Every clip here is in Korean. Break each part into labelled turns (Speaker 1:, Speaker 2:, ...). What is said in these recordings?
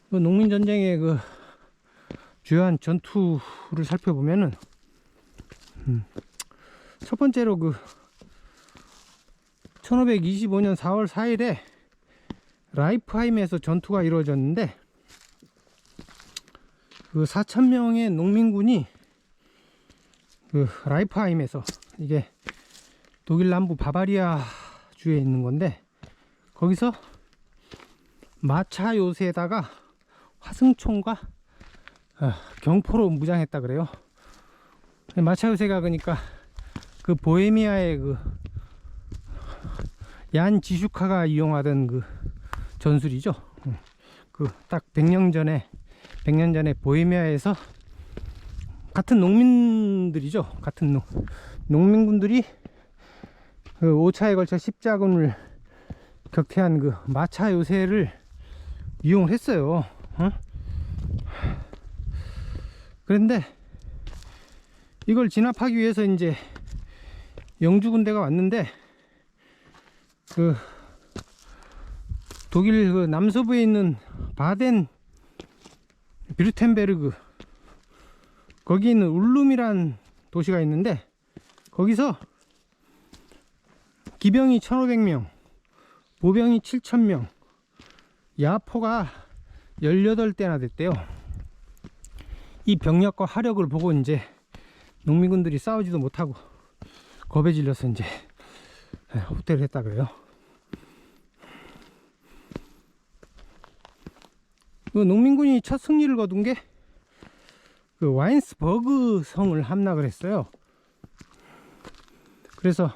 Speaker 1: 그 농민전쟁의 그 주요한 전투를 살펴보면은, 첫 번째로 그 1525년 4월 4일에 라이프하임에서 전투가 이루어졌는데, 그 4,000명의 농민군이 그 라이프하임에서, 이게 독일 남부 바바리아 주에 있는 건데, 거기서 마차 요새에다가 화승총과 경포로 무장했다 그래요. 마차 요새가 그러니까 그 보헤미아의 그 얀 지슈카가 이용하던 그 전술이죠. 그 딱 100년 전에 보헤미아에서 같은 농민들이죠. 같은 농민군들이 그 5차에 걸쳐 십자군을 격퇴한 그 마차 요새를 이용을 했어요. 그런데 이걸 진압하기 위해서 이제 영주 군대가 왔는데, 그 독일 그 남서부에 있는 바덴 비르텐베르그, 거기 있는 울룸이란 도시가 있는데, 거기서 기병이 1,500명, 보병이 7,000명, 야포가 18대나 됐대요. 이 병력과 화력을 보고 이제 농민군들이 싸우지도 못하고 겁에 질려서 이제 후퇴를 했다 그래요. 그 농민군이 첫 승리를 거둔 게 그 와인스버그 성을 함락을 했어요. 그래서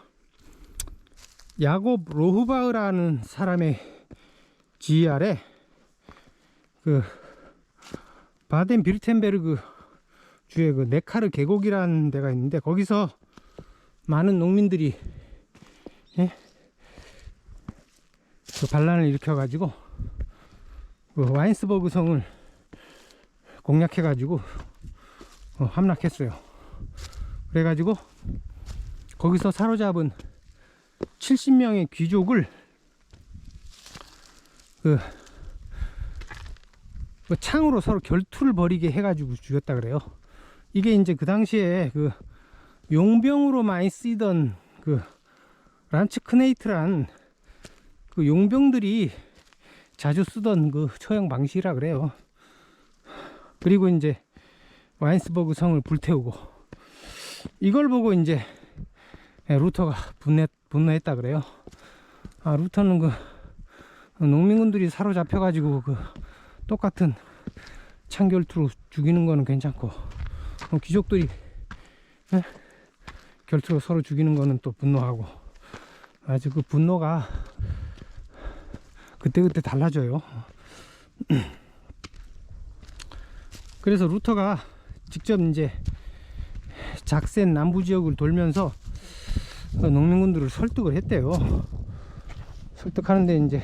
Speaker 1: 야곱 로흐바흐라는 사람의 지휘 아래 그 바덴 비르텐베르그 주에 그 네카르 계곡이라는 데가 있는데, 거기서 많은 농민들이 그 반란을 일으켜 가지고 그 와인스버그 성을 공략해 가지고 함락했어요. 그래 가지고 거기서 사로잡은 70명의 귀족을 그 창으로 서로 결투를 벌이게 해가지고 죽였다 그래요. 이게 이제 그 당시에 그 용병으로 많이 쓰이던 그 란츠크네이트란 그 용병들이 자주 쓰던 그 처형 방식이라 그래요. 그리고 이제 와인스버그 성을 불태우고, 이걸 보고 이제 루터가 분노했다 그래요. 루터는 그 농민군들이 사로잡혀 가지고 그 똑같은 창결투로 죽이는 거는 괜찮고, 귀족들이 결투로 서로 죽이는 거는 또 분노하고, 아주 그 분노가 그때그때 달라져요. 그래서 루터가 직접 이제 작센 남부 지역을 돌면서 농민군들을 설득을 했대요. 설득하는데 이제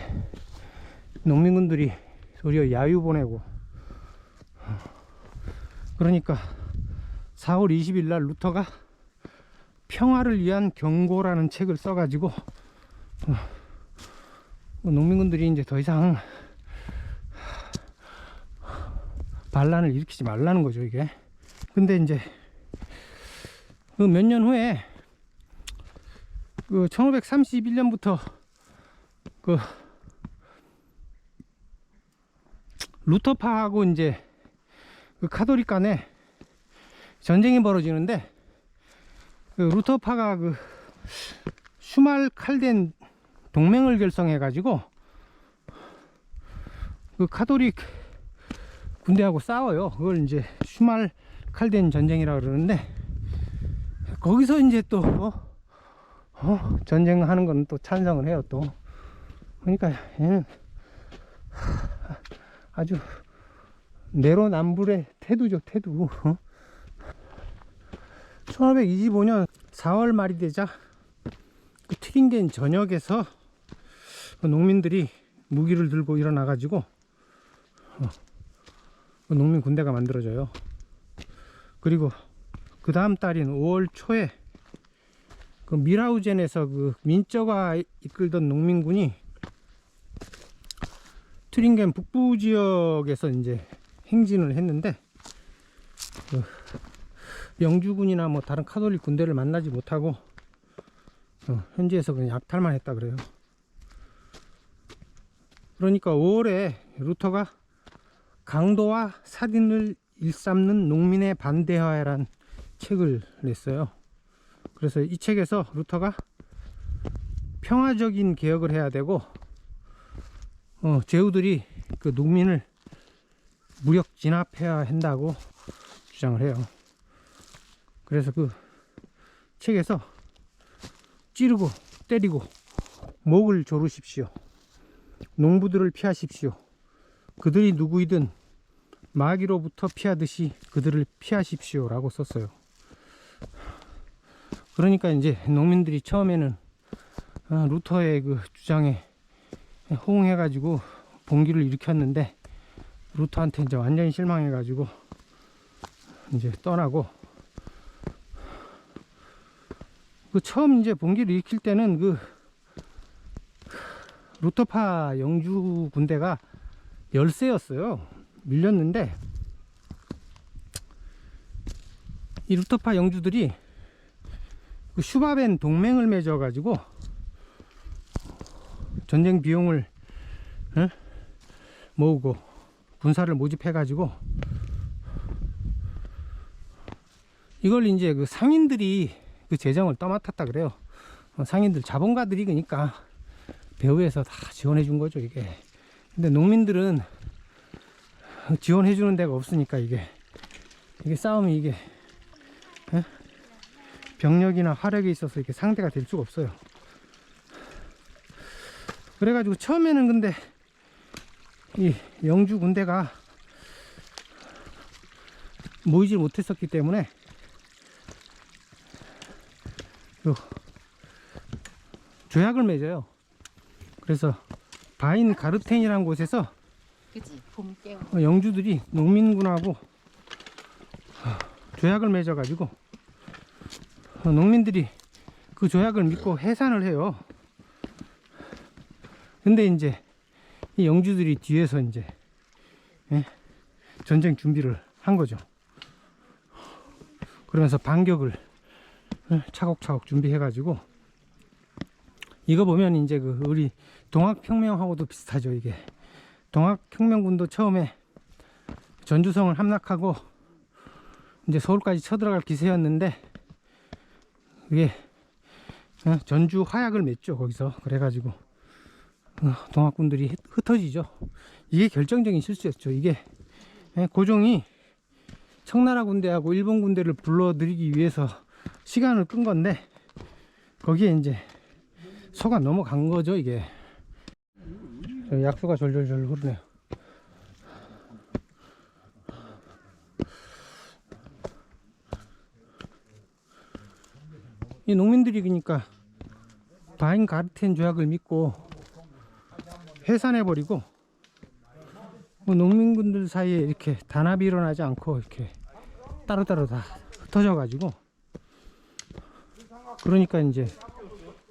Speaker 1: 농민군들이 도리어 야유 보내고, 그러니까 4월 20일 날 루터가 평화를 위한 경고라는 책을 써가지고 농민군들이 이제 더 이상 반란을 일으키지 말라는 거죠, 이게. 근데 이제 그 몇 년 후에 그 1531년부터 그 루터파하고 이제 그 카톨릭 간에 전쟁이 벌어지는데, 그 루터파가 그 슈말칼덴 동맹을 결성해 가지고 그 카톨릭 군대하고 싸워요. 그걸 이제 슈말칼덴 전쟁이라 그러는데, 거기서 이제 또 전쟁하는 건 또 찬성을 해요 또. 그러니까 얘는 아주 내로남불의 태두죠, 태두. 1525년 4월 말이 되자 그 튀링겐 전역에서 농민들이 무기를 들고 일어나 가지고 농민 군대가 만들어져요. 그리고 그 다음 달인 5월 초에 그 미라우젠에서 그 민쩌가 이끌던 농민군이 튜링겐 북부 지역에서 이제 행진을 했는데 그 영주군이나 뭐 다른 카톨릭 군대를 만나지 못하고 현지에서 그냥 약탈만 했다 그래요. 그러니까 5월에 루터가 강도와 살인을 일삼는 농민의 반대하야란 책을 냈어요. 그래서 이 책에서 루터가 평화적인 개혁을 해야 되고 제후들이 그 농민을 무력 진압해야 한다고 주장을 해요. 그래서 그 책에서 찌르고 때리고 목을 조르십시오. 농부들을 피하십시오. 그들이 누구이든 마귀로부터 피하듯이 그들을 피하십시오 라고 썼어요. 그러니까 이제 농민들이 처음에는 루터의 그 주장에 호응해 가지고 봉기를 일으켰는데 루터한테 이제 완전히 실망해 가지고 이제 떠나고, 그 처음 이제 봉기를 일으킬 때는 그 루터파 영주 군대가 열세였어요. 밀렸는데 이 루터파 영주들이 그 슈바벤 동맹을 맺어 가지고 전쟁 비용을 모으고 군사를 모집해 가지고 이걸 이제 그 상인들이 그 재정을 떠맡았다 그래요. 상인들 자본가들이 그러니까 배후에서 다 지원해 준 거죠 이게. 근데 농민들은 지원해 주는 데가 없으니까 이게 싸움이 이게 병력이나 화력에 있어서 이게 상대가 될 수가 없어요. 그래가지고 처음에는 근데 이 영주 군대가 모이질 못했었기 때문에 그 조약을 맺어요. 그래서 바인 가르텐이라는 곳에서
Speaker 2: 그치, 봄 깨워.
Speaker 1: 영주들이 농민군하고 조약을 맺어 가지고 농민들이 그 조약을 믿고 해산을 해요. 근데 이제 이 영주들이 뒤에서 이제 전쟁 준비를 한 거죠. 그러면서 반격을 차곡차곡 준비해 가지고, 이거 보면 이제 그 우리 동학혁명하고도 비슷하죠. 이게 동학혁명군도 처음에 전주성을 함락하고 이제 서울까지 쳐들어갈 기세였는데 그게 전주 화약을 맺죠 거기서. 그래가지고 동학군들이 흩어지죠. 이게 결정적인 실수였죠. 이게 고종이 청나라 군대하고 일본 군대를 불러들이기 위해서 시간을 끈 건데 거기에 이제 속아 넘어간 거죠 이게. 약수가 졸졸졸 흐르네요. 이 농민들이 그러니까 바인 가르텐 조약을 믿고 해산해버리고 농민군들 사이에 이렇게 단합이 일어나지 않고 이렇게 따로따로 다 흩어져 가지고, 그러니까 이제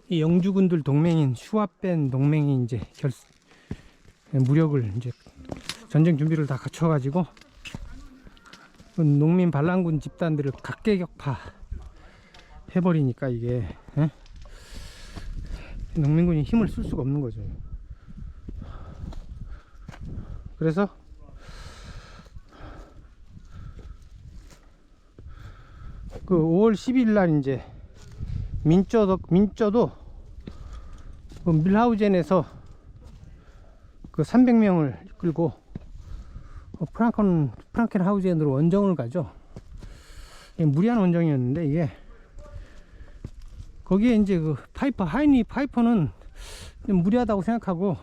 Speaker 1: 이 영주군들 동맹인 슈와벤 동맹이 이제 무력을 이제 전쟁 준비를 다 갖춰 가지고 농민 반란군 집단들을 각계격파 해버리니까 이게 농민군이 힘을 쓸 수가 없는 거죠. 그래서 그 5월 10일 날 이제 민쩌도 그 밀하우젠에서 그 300명을 이끌고 프랑켄하우젠으로 원정을 가죠. 무리한 원정이었는데 이게 거기에 이제 그 하이니 파이퍼는 무리하다고 생각하고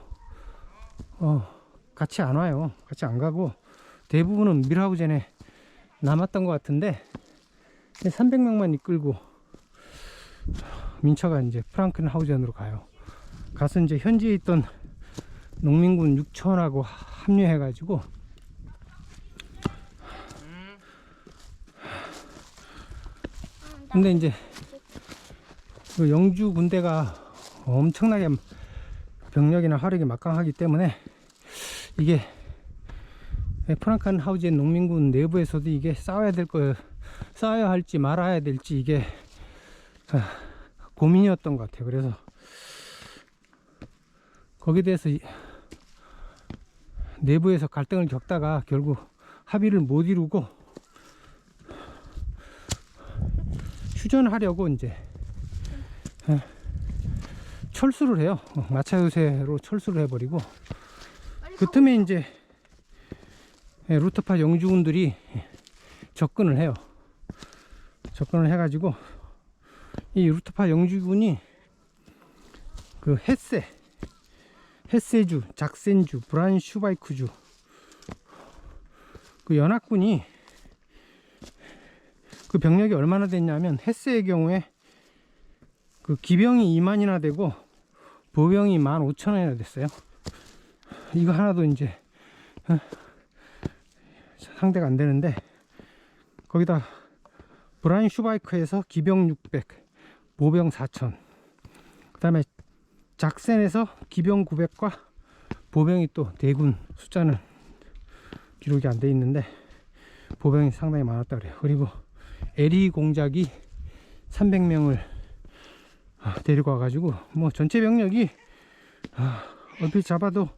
Speaker 1: 같이 안 와요. 같이 안 가고 대부분은 밀하우젠에 남았던 것 같은데 300명만 이끌고 민처가 이제 프랑켄하우젠으로 가요. 가서 이제 현지에 있던 농민군 6천하고 합류해 가지고 근데 이제 그 영주 군대가 엄청나게 병력이나 화력이 막강하기 때문에 이게 프랑큰 하우젠 농민군 내부에서도 이게 싸워야 할지 말아야 될지 이게 고민이었던 것 같아요. 그래서 거기에 대해서 내부에서 갈등을 겪다가 결국 합의를 못 이루고 휴전하려고 이제 철수를 해요. 마차요새로 철수를 해버리고, 그 틈에 이제 루터파 영주군들이 접근을 해요. 접근을 해가지고 이 루터파 영주군이 그 헤세주, 작센주, 브란슈바이크주 그 연합군이 그 병력이 얼마나 됐냐면, 헤세의 경우에 그 기병이 2만이나 되고 보병이 15,000원이나 됐어요. 이거 하나도 이제 상대가 안 되는데, 거기다 브란슈바이크에서 기병 600, 보병 4,000, 그 다음에 작센에서 기병 900과 보병이 또 대군 숫자는 기록이 안 돼 있는데 보병이 상당히 많았다 그래요. 그리고 에리 공작이 300명을 데리고 와가지고 뭐 전체 병력이 얼핏 잡아도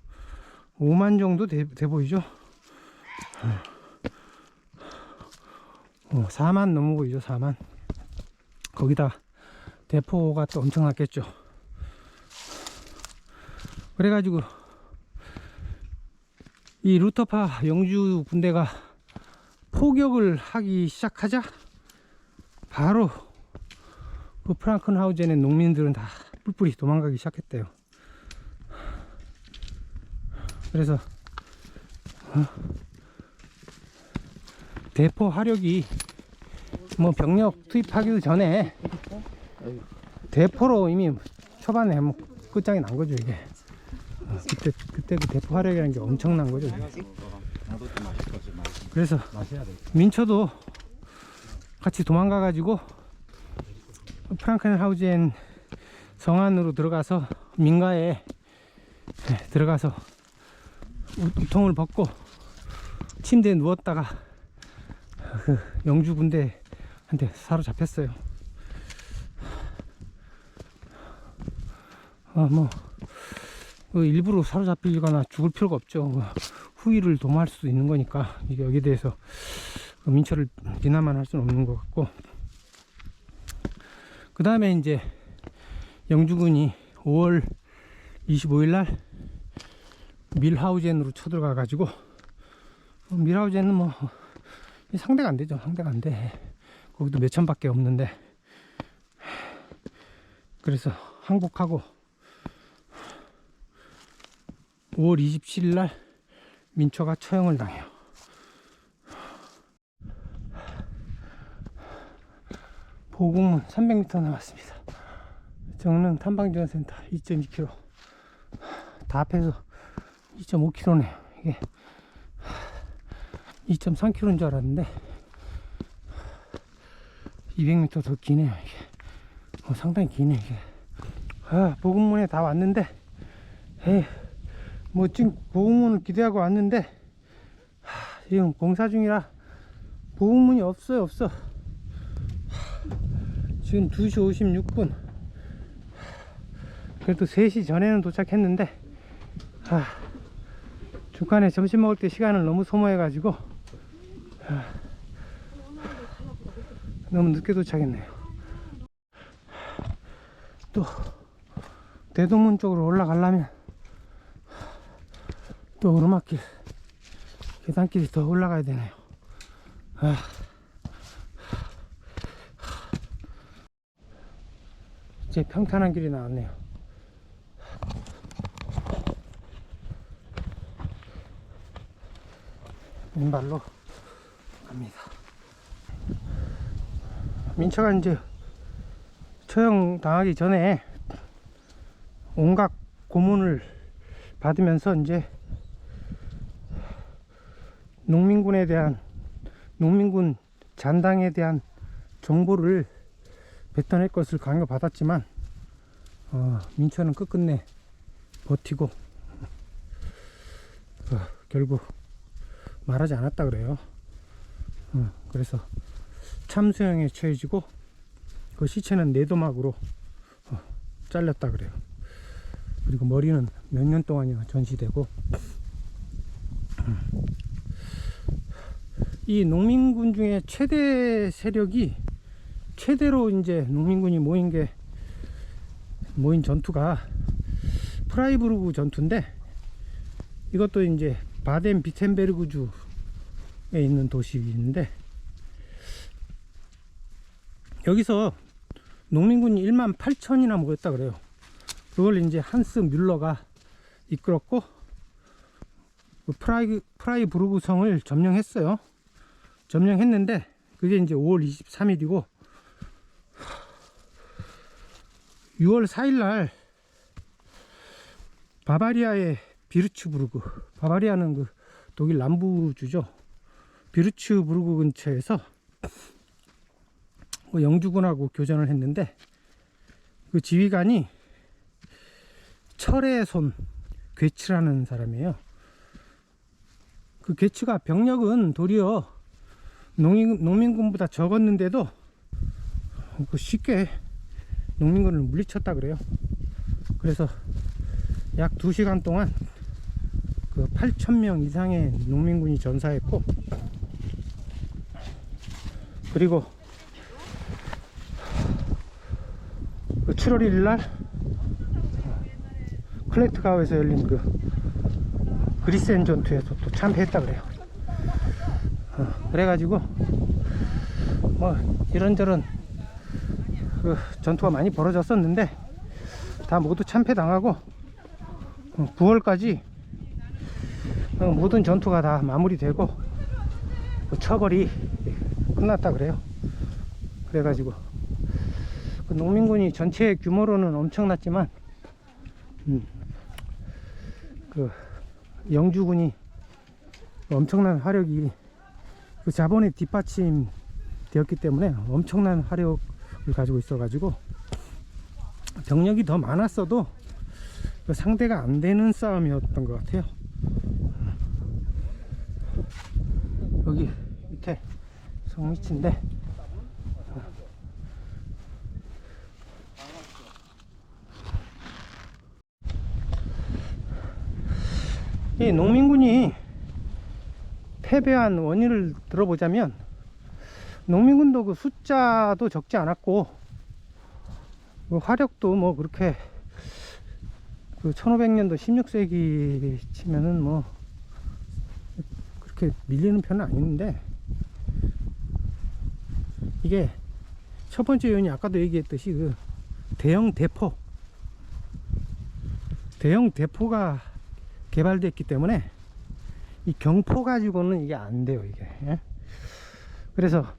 Speaker 1: 5만 정도 돼 보이죠. 4만 넘어 보이죠. 4만. 거기다 대포가 또 엄청났겠죠. 그래가지고 이 루터파 영주 군대가 포격을 하기 시작하자 바로 그 프랑큰하우젠의 농민들은 다 뿔뿔이 도망가기 시작했대요. 그래서 대포 화력이 뭐 병력 투입하기도 전에 대포로 이미 초반에 뭐 끝장이 난 거죠. 이게 그때 그 대포 화력이라는 게 엄청난 거죠. 그래서 민초도 같이 도망가 가지고 프랑켄하우젠 성 안으로 들어가서 민가에 들어가서 우통을 벗고 침대에 누웠다가 그 영주 군대한테 사로잡혔어요. 뭐 일부러 사로잡히거나 죽을 필요가 없죠. 후위를 도모할 수도 있는 거니까 이게 여기에 대해서 민초를 비난만 할 수는 없는 것 같고, 그 다음에 이제 영주군이 5월 25일 날 밀하우젠으로 쳐들어가 가지고, 밀하우젠은 뭐 상대가 안 되죠. 상대가 안 돼. 거기도 몇천 밖에 없는데, 그래서 항복하고 5월 27일 날 민초가 처형을 당해요. 보국문 300m 남았습니다. 정릉 탐방지원센터 2.2km, 다 합해서 2.5km네요. 이게 2.3km인 줄 알았는데 200m 더 기네요. 이게 상당히 기네. 이게 보국문에 다 왔는데, 뭐 지금 보국문을 기대하고 왔는데 지금 공사 중이라 보국문이 없어. 지금 2시 56분. 그래도 3시 전에는 도착했는데 중간에 점심 먹을 때 시간을 너무 소모해 가지고 너무 늦게 도착했네요. 또 대동문 쪽으로 올라가려면 또 오르막길, 계단길이 더 올라가야 되네요. 이제 평탄한 길이 나왔네요. 왼발로 갑니다. 민초가 이제 처형 당하기 전에 온갖 고문을 받으면서 이제 농민군 잔당에 대한 정보를 뱉어낼 것을 강요받았지만 민초는 끝끝내 버티고 결국 말하지 않았다 그래요. 그래서 참수형에 처해지고 그 시체는 내도막으로 잘렸다 그래요. 그리고 머리는 몇 년 동안이나 전시되고, 이 농민군 중에 최대 세력이, 최대로 이제 농민군이 모인 전투가 프라이부르크 전투인데, 이것도 이제 바덴 비텐베르그주에 있는 도시인데, 여기서 농민군이 18,000이나 모였다 그래요. 그걸 이제 한스 뮬러가 이끌었고, 그 프라이부르크 성을 점령했어요. 점령했는데 그게 이제 5월 23일이고 6월 4일 날 바바리아의 비르츠부르크, 바바리아는 그 독일 남부주죠. 비르츠부르크 근처에서 영주군하고 교전을 했는데, 그 지휘관이 철의 손 괴츠라는 사람이에요. 그 괴츠가 병력은 도리어 농민군보다 적었는데도 쉽게 농민군을 물리쳤다 그래요. 그래서 약 2시간 동안 그 8,000명 이상의 농민군이 전사했고, 그리고 그 7월 1일 날 클레트가우에서 열린 그 그리센 전투에서 또 참패했다 그래요. 그래가지고 뭐 이런저런 그 전투가 많이 벌어졌었는데 다 모두 참패당하고 9월까지 모든 전투가 다 마무리되고 그 처벌이 끝났다 그래요. 그래가지고 그 농민군이 전체 규모로는 엄청났지만 그 영주군이 엄청난 화력이, 그 자본에 뒷받침 되었기 때문에 엄청난 화력을 가지고 있어 가지고 병력이 더 많았어도 그 상대가 안 되는 싸움이었던 것 같아요. 여기 밑에 성 위치인데, 이 농민군이 패배한 원인을 들어보자면, 농민군도 그 숫자도 적지 않았고 그 화력도 뭐 그렇게 그 1500년도 16세기 치면은 뭐 그렇게 밀리는 편은 아닌데, 이게 첫 번째 요인이 아까도 얘기했듯이 그 대형 대포가 개발됐기 때문에 이 경포 가지고는 이게 안 돼요, 이게. 예? 그래서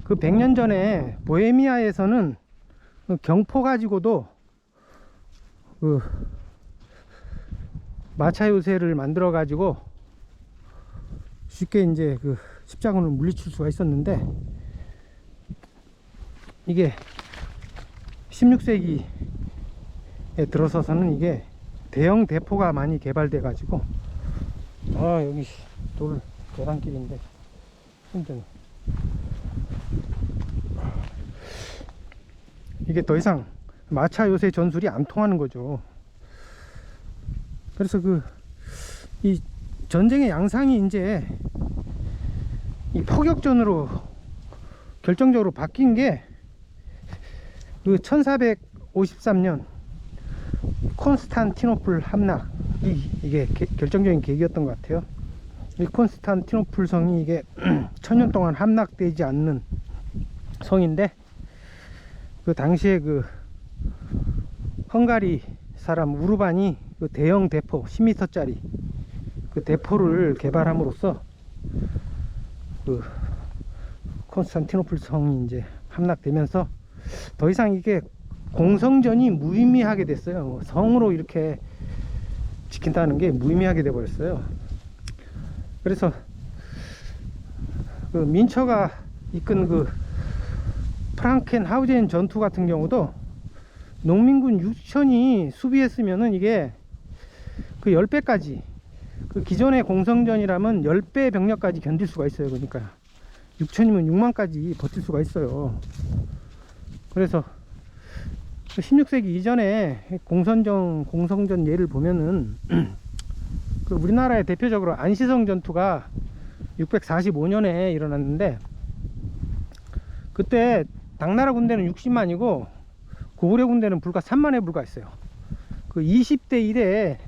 Speaker 1: 그 100년 전에 보헤미아에서는 그 경포 가지고도 그 마차 요새를 만들어 가지고 쉽게 이제 그 십자군을 물리칠 수가 있었는데, 이게 16세기에 들어서서는 이게 대형 대포가 많이 개발돼 가지고, 여기 계단길인데 힘드네. 이게 더 이상 마차 요새 전술이 안 통하는 거죠. 그래서 이 전쟁의 양상이 이제 이 포격전으로 결정적으로 바뀐 게 그 1453년 콘스탄티노플 함락이 이게 결정적인 계기였던 것 같아요. 이 콘스탄티노플 성이 이게 1000년 동안 함락되지 않는 성인데, 그 당시에 그 헝가리 사람 우르반이 그 대형 대포 10m짜리 그 대포를 개발함으로써 그 콘스탄티노플 성이 이제 함락되면서 더 이상 이게 공성전이 무의미하게 됐어요. 성으로 이렇게 지킨다는 게 무의미하게 돼 버렸어요. 그래서 그 민처가 이끈 그 프랑켄하우젠 전투 같은 경우도 농민군 6천이 수비했으면은 이게 그 10배까지 그 기존의 공성전이라면 10배 병력까지 견딜 수가 있어요. 그러니까 6천이면 6만까지 버틸 수가 있어요. 그래서 16세기 이전에 공성전 예를 보면은 그 우리나라의 대표적으로 안시성 전투가 645년에 일어났는데, 그때 당나라 군대는 60만이고 고구려 군대는 불과 3만에 불과했어요. 그 20대 1의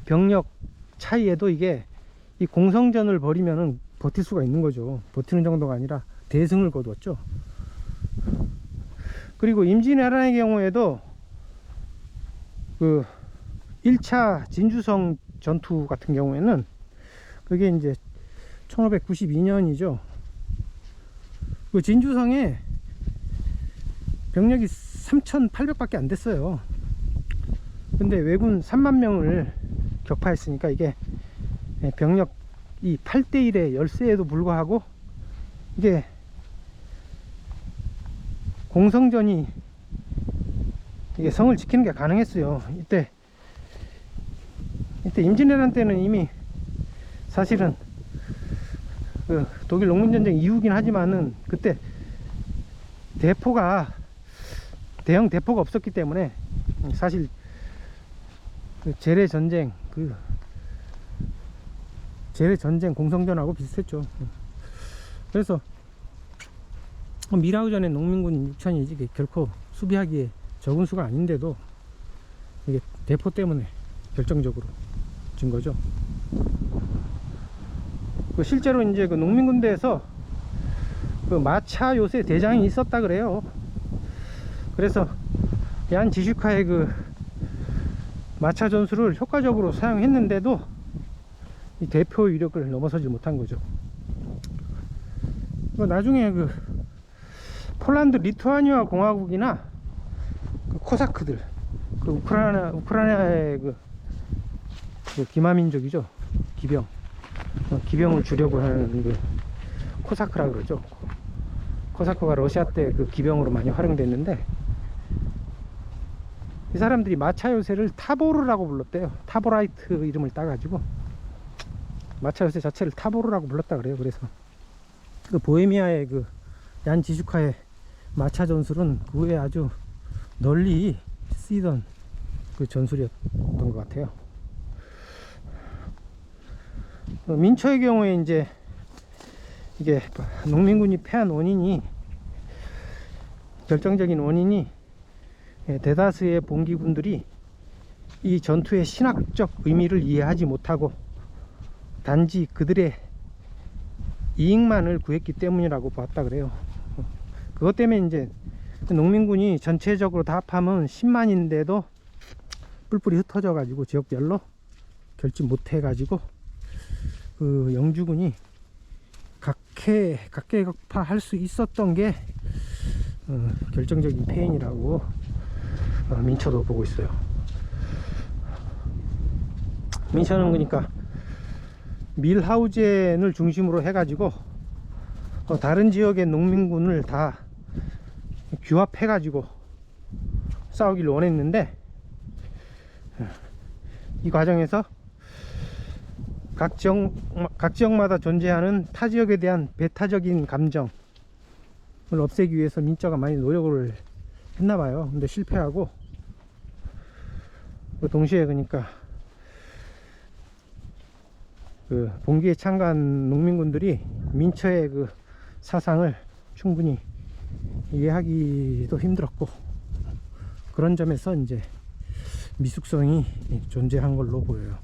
Speaker 1: 병력 차이에도 이게 이 공성전을 벌이면은 버틸 수가 있는 거죠. 버티는 정도가 아니라 대승을 거두었죠. 그리고 임진왜란의 경우에도 그 1차 진주성 전투 같은 경우에는 그게 이제 1592년이죠. 그 진주성에 병력이 3,800밖에 안 됐어요. 근데 왜군 3만 명을 격파했으니까 이게 병력 이 8대1의 열세에도 불구하고 이게 공성전이 이게 성을 지키는 게 가능했어요. 이때 임진왜란 때는 이미 사실은 그 독일 농민전쟁 이후긴 하지만은 그때 대형 대포가 없었기 때문에 사실 그 재래전쟁 공성전하고 비슷했죠. 그래서 미라우전의 농민군 6천이 이게 결코 수비하기에 적은 수가 아닌데도 이게 대포 때문에 결정적으로 진 거죠. 실제로 이제 그 농민군대에서 그 마차 요새 대장이 있었다 그래요. 그래서 얀 지슈카의 그 마차 전술을 효과적으로 사용했는데도 이 대표 위력을 넘어서지 못한 거죠. 나중에 그 폴란드 리투아니아 공화국이나 그 코사크들, 그 우크라이나의 그 기마민족이죠. 기병을 주려고 하는 그 코사크라 그러죠. 코사크가 러시아 때 그 기병으로 많이 활용됐는데, 이 사람들이 마차 요새를 타보르라고 불렀대요. 타보라이트 이름을 따가지고 마차 요새 자체를 타보르라고 불렀다 그래요. 그래서 그 보헤미아의 그 얀 지슈카의 마차 전술은 그 후에 아주 널리 쓰이던 그 전술이었던 것 같아요. 민초의 경우에 이제 이게 농민군이 패한 결정적인 원인이 대다수의 봉기군들이 이 전투의 신학적 의미를 이해하지 못하고 단지 그들의 이익만을 구했기 때문이라고 봤다 그래요. 그것 때문에 이제 농민군이 전체적으로 다 합하면 10만인데도 뿔뿔이 흩어져 가지고 지역별로 결집 못해 가지고 그 영주군이 각계격파할 수 있었던 게 결정적인 패인이라고 민초도 보고 있어요. 민초는 그러니까 밀하우젠을 중심으로 해가지고 다른 지역의 농민군을 다 규합해가지고 싸우기를 원했는데, 이 과정에서 각 지역마다 존재하는 타 지역에 대한 배타적인 감정을 없애기 위해서 민초가 많이 노력을 했나봐요. 근데 실패하고, 동시에 그러니까 그 봉기에 참가한 농민군들이 민초의 그 사상을 충분히 이해하기도 힘들었고, 그런 점에서 이제 미숙성이 존재한 걸로 보여요.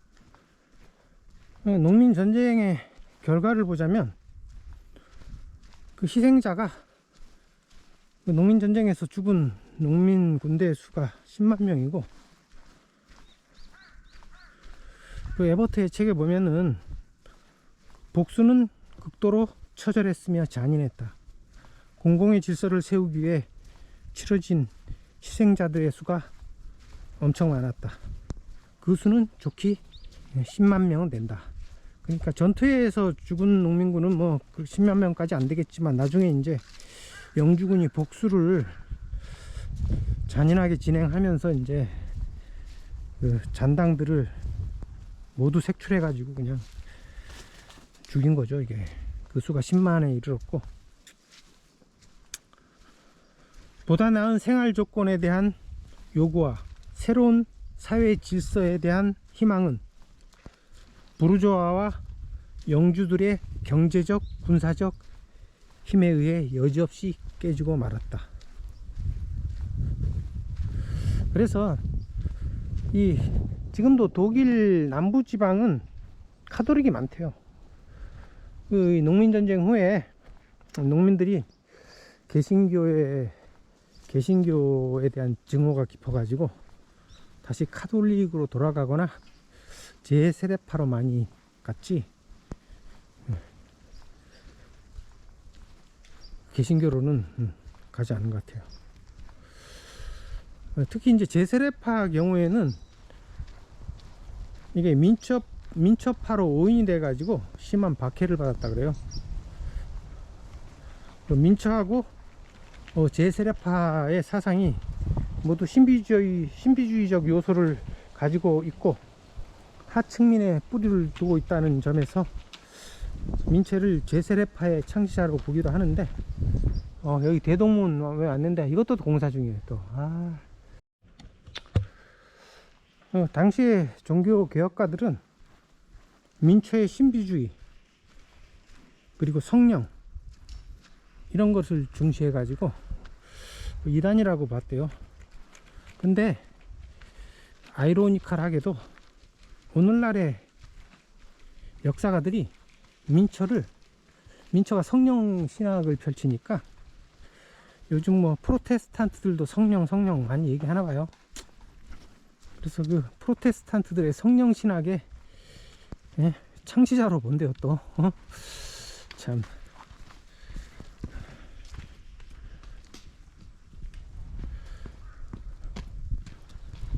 Speaker 1: 농민 전쟁의 결과를 보자면 그 희생자가 그 농민 전쟁에서 죽은 농민 군대 수가 10만 명이고, 그 에버트의 책에 보면은 복수는 극도로 처절했으며 잔인했다. 공공의 질서를 세우기 위해 치러진 희생자들의 수가 엄청 많았다. 그 수는 좋게 10만 명은 된다. 그러니까 전투에서 죽은 농민군은 뭐 10만 명까지 안 되겠지만, 나중에 이제 영주군이 복수를 잔인하게 진행하면서 이제 그 잔당들을 모두 색출해가지고 그냥 죽인 거죠. 이게 그 수가 10만에 이르렀고, 보다 나은 생활 조건에 대한 요구와 새로운 사회 질서에 대한 희망은 부르주아와 영주들의 경제적, 군사적 힘에 의해 여지없이 깨지고 말았다. 그래서 이 지금도 독일 남부 지방은 카톨릭이 많대요. 그 농민전쟁 후에 농민들이 개신교에 대한 증오가 깊어가지고 다시 카톨릭으로 돌아가거나 제세례파로 많이 갔지, 개신교로는 가지 않은 것 같아요. 특히 이제 제세례파 경우에는 이게 민첩파로 오인이 돼 가지고 심한 박해를 받았다 그래요. 민초하고 제세례파의 사상이 모두 신비주의적 요소를 가지고 있고 하층민의 뿌리를 두고 있다는 점에서 민체를 제세례파의 창시자로 보기도 하는데, 여기 대동문 왜 왔는데 이것도 공사 중이에요. 또 당시에 종교 개혁가들은 민초의 신비주의 그리고 성령 이런 것을 중시해 가지고 이단이라고 봤대요. 근데 아이러니컬하게도 오늘날의 역사가들이 민초가 성령 신학을 펼치니까 요즘 뭐 프로테스탄트들도 성령 많이 얘기하나 봐요. 그래서 그 프로테스탄트들의 성령 신학의 창시자로 본대요. 또 참.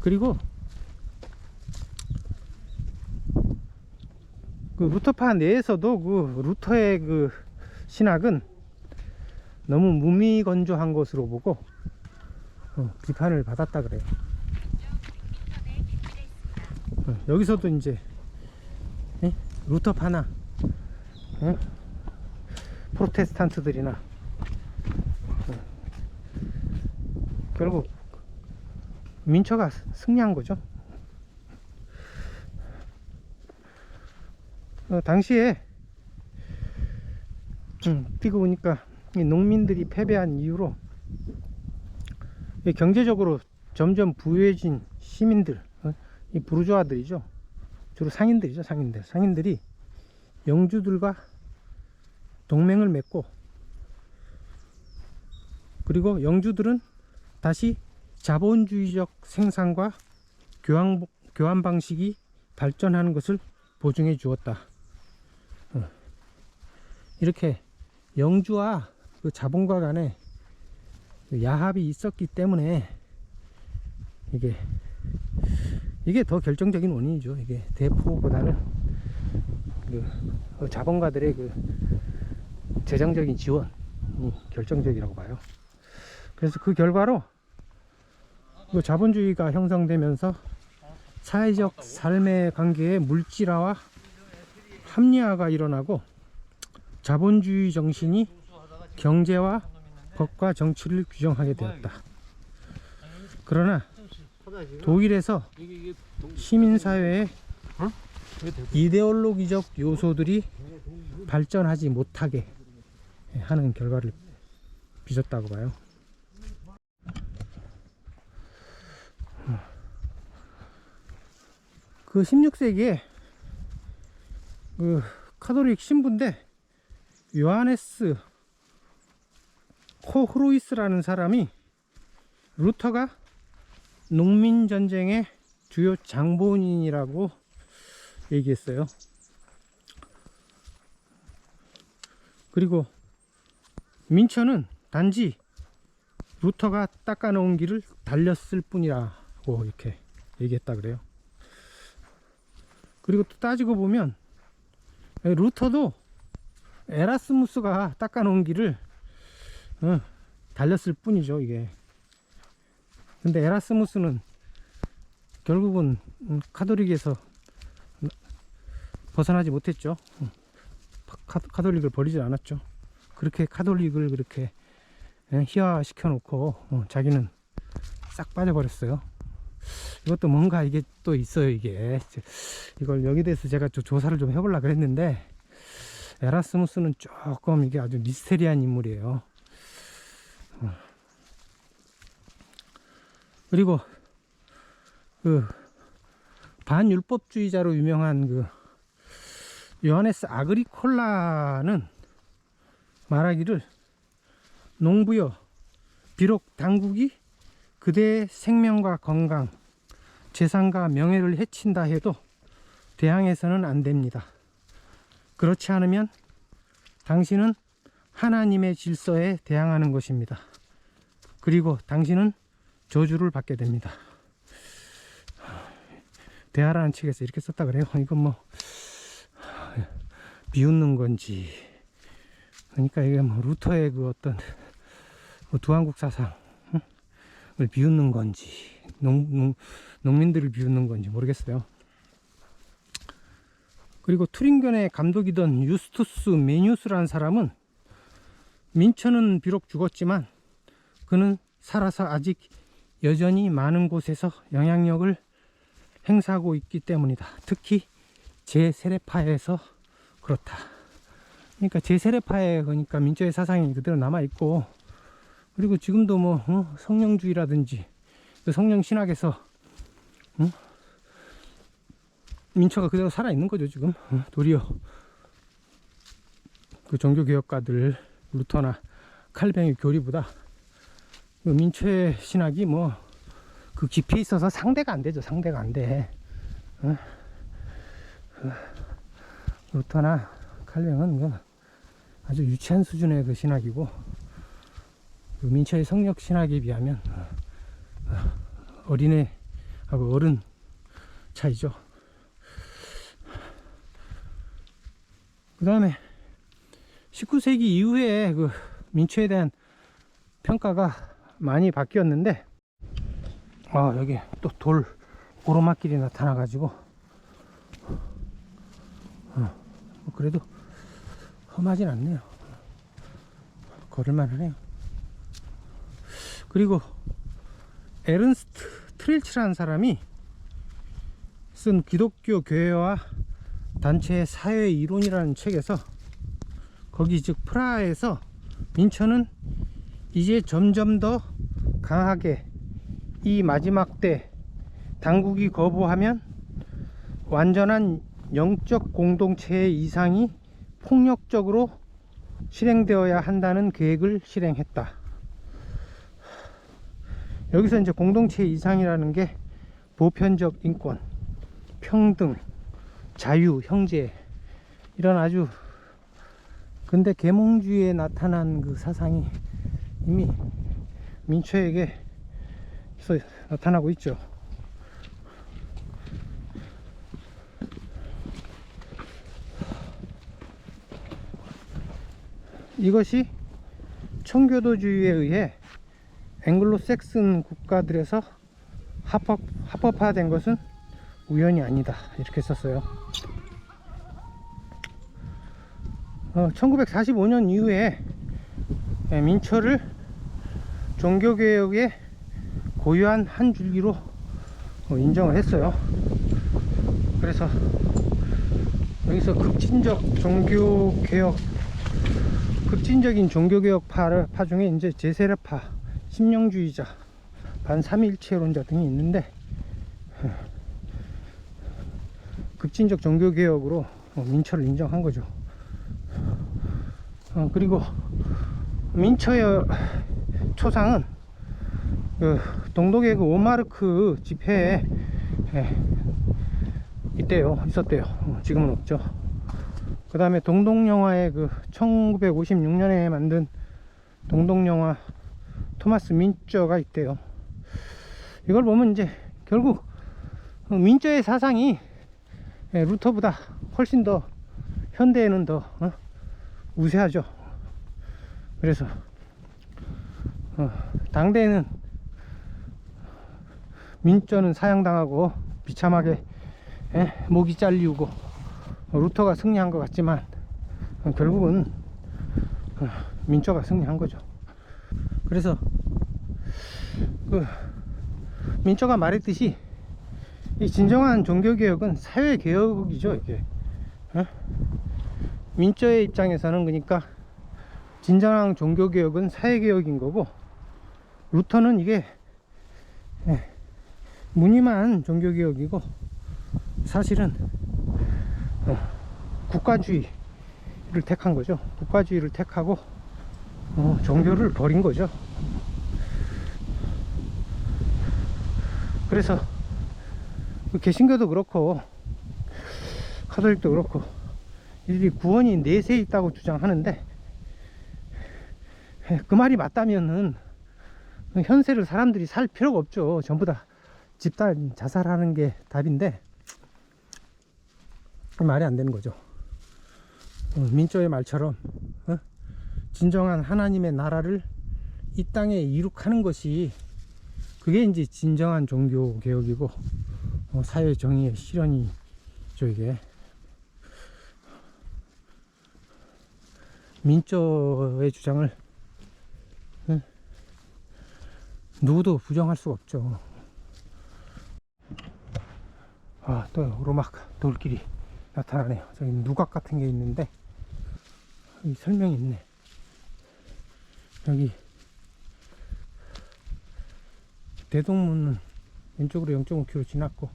Speaker 1: 그리고 그 루터파 내에서도 그 루터의 그 신학은 너무 무미건조한 것으로 보고 비판을 받았다 그래요. 여기서도 이제 루터파나 프로테스탄트들이나 결국 민초가 승리한 거죠. 당시에 뛰고 보니까 이 농민들이 패배한 이후로 경제적으로 점점 부유해진 시민들, 이 부르주아들이죠. 주로 상인들이죠. 상인들이 영주들과 동맹을 맺고, 그리고 영주들은 다시 자본주의적 생산과 교환 방식이 발전하는 것을 보증해 주었다. 이렇게 영주와 그 자본가 간에 야합이 있었기 때문에 이게 더 결정적인 원인이죠. 이게 대포보다는 그 자본가들의 그 재정적인 지원이 결정적이라고 봐요. 그래서 그 결과로 그 자본주의가 형성되면서 사회적 삶의 관계에 물질화와 합리화가 일어나고 자본주의 정신이 경제와 법과 정치를 규정하게 되었다. 그러나 독일에서 시민사회의 이데올로기적 요소들이 발전하지 못하게 하는 결과를 빚었다고 봐요. 그 16세기에 그 카톨릭 신부인데 요하네스 코흐루이스라는 사람이 루터가 농민전쟁의 주요 장본인이라고 얘기했어요. 그리고 민초는 단지 루터가 닦아놓은 길을 달렸을 뿐이라고 이렇게 얘기했다 그래요. 그리고 또 따지고 보면 루터도 에라스무스가 닦아놓은 길을 달렸을 뿐이죠. 이게 근데 에라스무스는 결국은 카톨릭에서 벗어나지 못했죠. 카톨릭을 버리지 않았죠. 그렇게 카톨릭을 그렇게 희화시켜 놓고 자기는 싹 빠져버렸어요. 이것도 뭔가 이게 또 있어요. 이걸 여기 대해서 제가 좀 조사를 좀 해보려고 그랬는데, 에라스무스는 조금 이게 아주 미스테리한 인물이에요. 그리고 그 반율법주의자로 유명한 그 요하네스 아그리콜라는 말하기를, 농부여, 비록 당국이 그대의 생명과 건강, 재산과 명예를 해친다 해도 대항해서는 안 됩니다. 그렇지 않으면 당신은 하나님의 질서에 대항하는 것입니다. 그리고 당신은 저주를 받게 됩니다. 대하라는 책에서 이렇게 썼다 그래요. 이건 뭐 비웃는 건지, 그러니까 이게 뭐 루터의 그 어떤 두한국 사상을 비웃는 건지, 농민들을 비웃는 건지 모르겠어요. 그리고 투링견의 감독이던 유스투스 메뉴스라는 사람은, 민처는 비록 죽었지만 그는 살아서 아직 여전히 많은 곳에서 영향력을 행사하고 있기 때문이다. 특히 제세례파에서 그렇다. 그러니까 제세례파에, 그러니까 민초의 사상이 그대로 남아있고, 그리고 지금도 뭐 성령주의라든지 그 성령신학에서 민초가 그대로 살아있는 거죠. 지금 도리어 그 종교개혁가들 루터나 칼뱅의 교리보다 그 민초의 신학이 뭐 그 깊이에 있어서 상대가 안 되죠. 상대가 안 돼. 루터나 칼뱅은 그 아주 유치한 수준의 그 신학이고, 그 민초의 성령 신학에 비하면 어린애하고 어른 차이죠. 그 다음에 19세기 이후에 그 민초에 대한 평가가 많이 바뀌었는데, 여기 또 돌 오르막길이 나타나가지고 그래도 험하진 않네요. 걸을만 하네요. 그리고 에른스트 트릴치라는 사람이 쓴 기독교 교회와 단체의 사회 이론이라는 책에서, 거기 즉 프라하에서 민초는 이제 점점 더 강하게 이 마지막 때 당국이 거부하면 완전한 영적 공동체의 이상이 폭력적으로 실행되어야 한다는 계획을 실행했다. 여기서 이제 공동체의 이상이라는 게 보편적 인권, 평등, 자유, 형제, 이런 아주 근대 계몽주의에 나타난 그 사상이 이미 민초에게 나타나고 있죠. 이것이 청교도주의에 의해 앵글로색슨 국가들에서 합법화된 것은 우연이 아니다, 이렇게 썼어요. 1945년 이후에 민초를 종교개혁의 고유한 한 줄기로 인정을 했어요. 그래서 여기서 급진적인 종교개혁파 중에 이제 제세례파, 심령주의자, 반삼위일체론자 등이 있는데, 급진적 종교개혁으로 민초를 인정한 거죠. 그리고 민초의 초상은 그 동독의 그 오마르크 집회에 있었대요. 지금은 없죠. 그 다음에 동독영화의 그 1956년에 만든 동독영화 토마스 민쩌가 있대요. 이걸 보면 이제 결국 민쩌의 사상이 루터보다 훨씬 더 현대에는 더 우세하죠. 그래서 당대에는 민쩌는 사형당하고 비참하게 목이 잘리우고 루터가 승리한 것 같지만 결국은 민초가 승리한 거죠. 그래서 민초가 말했듯이 이 진정한 종교개혁은 사회개혁이죠. 이게 민초의 입장에서는 그러니까 진정한 종교개혁은 사회개혁인 거고, 루터는 이게 무늬만 종교개혁이고 사실은 국가주의를 택한 거죠. 국가주의를 택하고 종교를 버린 거죠. 그래서 개신교도 그렇고 카톨릭도 그렇고 이들이 구원이 내세 있다고 주장하는데, 그 말이 맞다면은 현세를 사람들이 살 필요가 없죠. 전부 다 집단 자살하는 게 답인데 말이 안 되는 거죠. 민초의 말처럼 진정한 하나님의 나라를 이 땅에 이룩하는 것이, 그게 이제 진정한 종교 개혁이고 사회 정의의 실현이죠. 이게 민초의 주장을 누구도 부정할 수가 없죠. 또 오르막 돌길이 나타나네요. 저기 누각 같은 게 있는데 여기 설명이 있네. 여기 대동문은 왼쪽으로 0.5km 지났고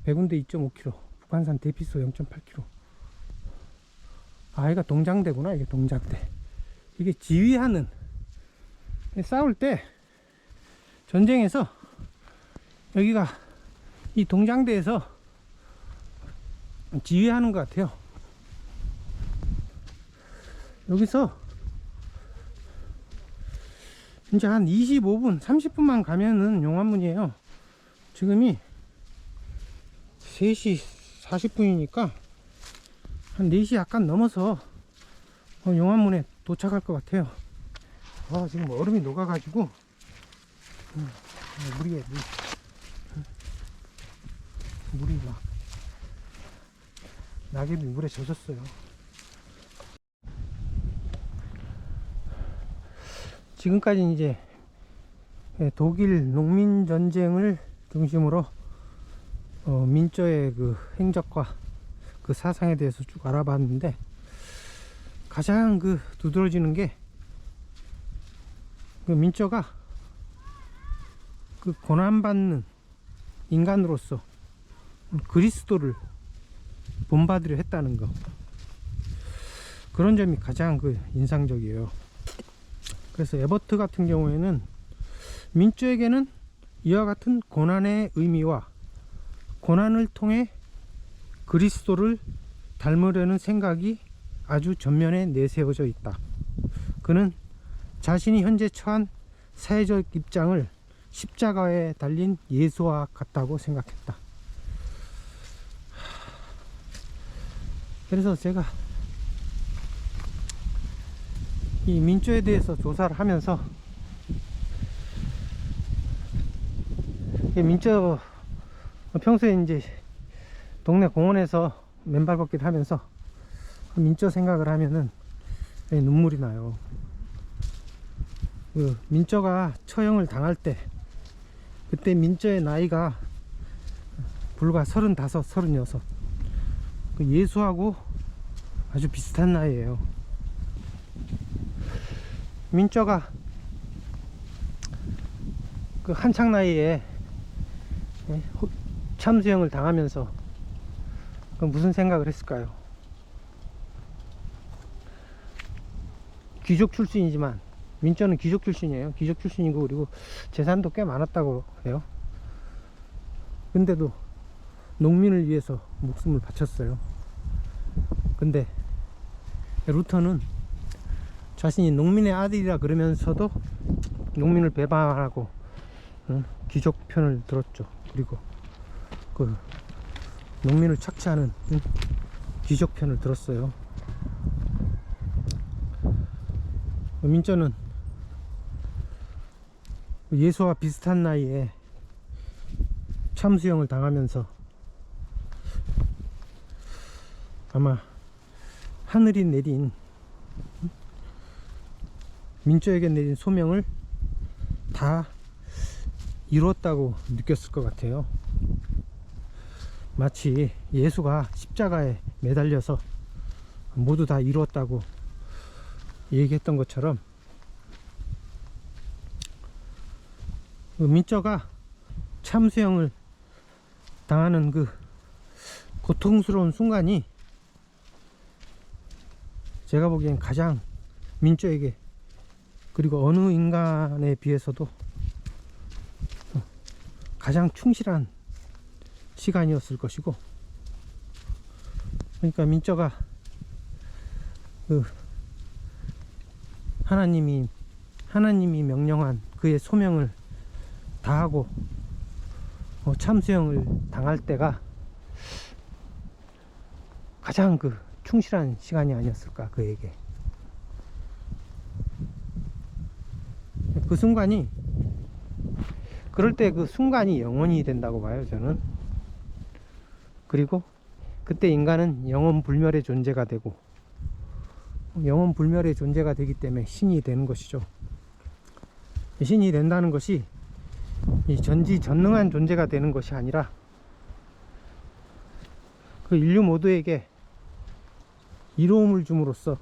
Speaker 1: 백운대 2.5km, 북한산 대피소 0.8km. 여기가 동장대구나. 이게 동장대. 이게 지휘하는, 싸울 때 전쟁에서 여기가 이 동장대에서 지휘하는 것 같아요. 여기서 이제 한 25분 30분만 가면은 용암문이에요. 지금이 3시 40분이니까 한 4시 약간 넘어서 용암문에 도착할 것 같아요. 지금 얼음이 녹아가지고 물이 막 낙엽이 물에 젖었어요. 지금까지 이제 독일 농민 전쟁을 중심으로 민초의 그 행적과 그 사상에 대해서 쭉 알아봤는데, 가장 두드러지는 게 민초가 고난받는 인간으로서 그리스도를 본받으려 했다는 거, 그런 점이 가장 인상적이에요. 그래서 에버트 같은 경우에는 민초에게는 이와 같은 고난의 의미와 고난을 통해 그리스도를 닮으려는 생각이 아주 전면에 내세워져 있다. 그는 자신이 현재 처한 사회적 입장을 십자가에 달린 예수와 같다고 생각했다. 그래서 제가 이 민초에 대해서 조사를 하면서, 민초 평소에 이제 동네 공원에서 맨발 걷기를 하면서 민초 생각을 하면은 눈물이 나요. 민초가 처형을 당할 때, 그때 민초의 나이가 불과 35, 36. 예수하고 아주 비슷한 나이에요. 민초가 한창 나이에 참수형을 당하면서 무슨 생각을 했을까요? 귀족 출신이지만, 민초는 귀족 출신이에요. 귀족 출신이고, 그리고 재산도 꽤 많았다고 해요. 근데도 농민을 위해서 목숨을 바쳤어요. 근데 루터는 자신이 농민의 아들이라 그러면서도 농민을 배반하고 귀족 편을 들었죠. 그리고 농민을 착취하는 귀족 편을 들었어요. 민초는 예수와 비슷한 나이에 참수형을 당하면서 아마 하늘이 내린 민초에게 내린 소명을 다 이루었다고 느꼈을 것 같아요. 마치 예수가 십자가에 매달려서 모두 다 이루었다고 얘기했던 것처럼 그 민초가 참수형을 당하는 그 고통스러운 순간이 제가 보기엔 가장 민초에게, 그리고 어느 인간에 비해서도 가장 충실한 시간이었을 것이고, 그러니까 민초가 그 하나님이 명령한 그의 소명을 다하고 참수형을 당할 때가 가장 그 충실한 시간이 아니었을까, 그에게. 그 순간이, 그럴 때 그 순간이 영원이 된다고 봐요, 저는. 그리고 그때 인간은 영원 불멸의 존재가 되고, 영원 불멸의 존재가 되기 때문에 신이 되는 것이죠. 신이 된다는 것이 이 전지전능한 존재가 되는 것이 아니라 그 인류 모두에게 이로움을 줌으로써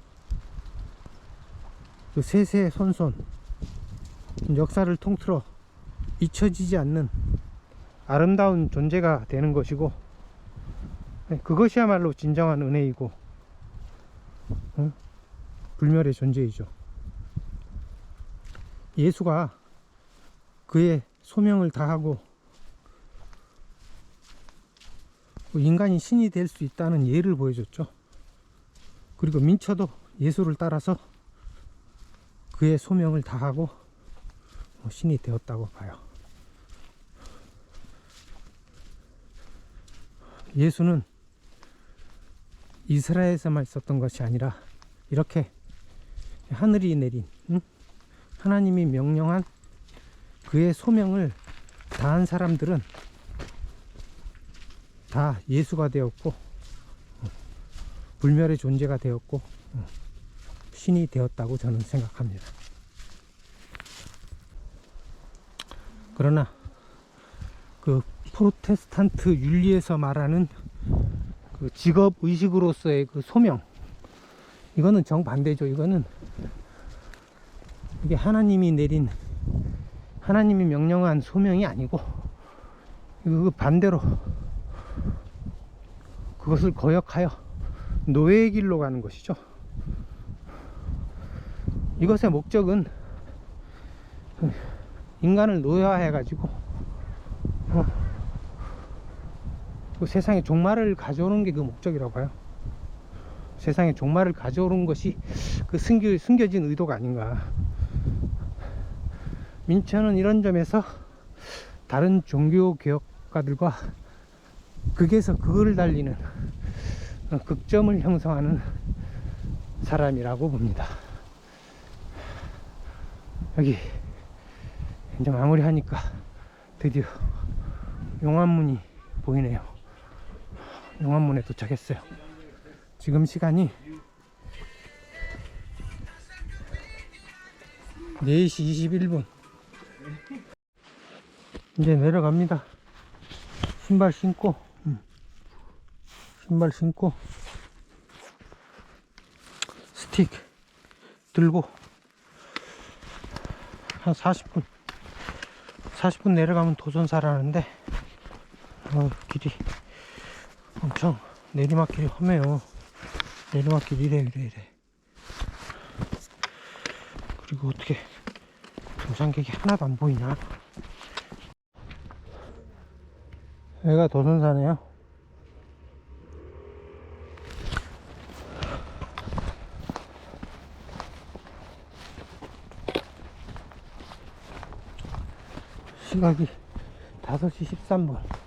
Speaker 1: 그 세세손손 역사를 통틀어 잊혀지지 않는 아름다운 존재가 되는 것이고, 그것이야말로 진정한 은혜이고 불멸의 존재이죠. 예수가 그의 소명을 다하고 인간이 신이 될 수 있다는 예를 보여줬죠. 그리고 민초도 예수를 따라서 그의 소명을 다하고 신이 되었다고 봐요. 예수는 이스라엘에서만 있었던 것이 아니라 이렇게 하늘이 내린, 하나님이 명령한 그의 소명을 다한 사람들은 다 예수가 되었고 불멸의 존재가 되었고 신이 되었다고 저는 생각합니다. 그러나 그 프로테스탄트 윤리에서 말하는 그 직업 의식으로서의 그 소명, 이거는 정반대죠. 이거는 이게 하나님이 명령한 소명이 아니고, 그 반대로 그것을 거역하여 노예의 길로 가는 것이죠. 이것의 목적은 인간을 노예화해 가지고 그 세상에 종말을 가져오는 게 그 목적이라고 봐요. 세상에 종말을 가져오는 것이 그 숨겨진 의도가 아닌가. 민초는 이런 점에서 다른 종교 개혁가들과 극에서 극을 달리는 극점을 형성하는 사람이라고 봅니다. 여기 이제 마무리하니까 드디어 용암문이 보이네요. 용암문에 도착했어요. 지금 시간이 4시 21분. 이제 내려갑니다. 신발 신고 스틱 들고 한 40분 내려가면 도전사라는데 길이 엄청 내리막길이 험해요. 내리막길 이래. 그리고 어떻게 등산객이 하나도 안 보이냐. 여기가 도선사네요. 시각이 5시 13분.